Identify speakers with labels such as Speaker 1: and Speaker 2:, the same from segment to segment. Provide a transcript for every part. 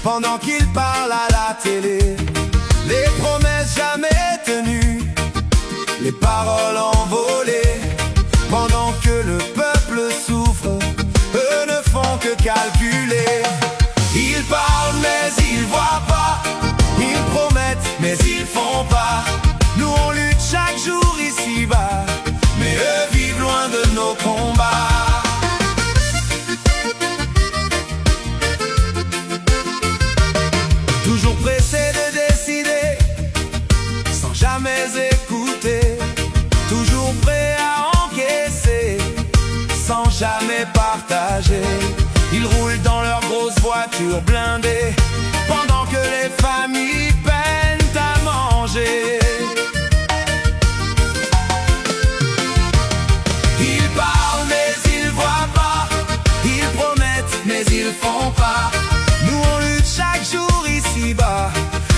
Speaker 1: pendant qu'il parle à la télé. Les promesses jamais tenues, les paroles envolées, pendant que le peuple souffre, eux ne font que calculer. Ils parlent mais ils voient pas, ils promettent mais ils font pas. Nous on lutte chaque jour ici-bas, mais eux vivent loin de nos combats. Toujours pressés de décider, sans jamais écouter, toujours prêts à encaisser, sans jamais partager. Ils roulent dans leurs grosses voitures blindées, pendant que les familles peinent à manger. Ils parlent mais ils voient pas, ils promettent mais ils font pas. Nous on lutte chaque jour ici-bas,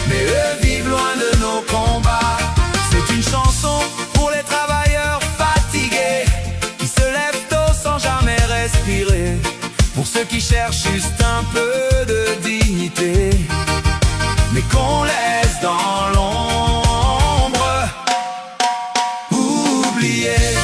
Speaker 1: mais eux vivent loin de nos combats. C'est une chanson pour les travailleurs fatigués, qui se lèvent tôt sans jamais respirer, pour ceux qui cherchent juste un peu de dignité, mais qu'on laisse dans l'ombre, oubliés.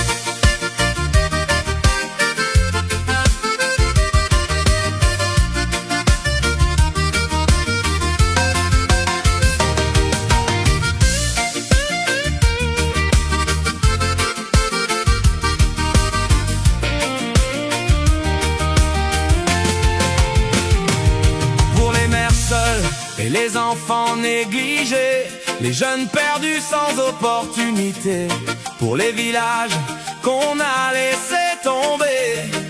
Speaker 1: Et les enfants négligés, les jeunes perdus sans opportunité, pour les villages qu'on a laissés tomber.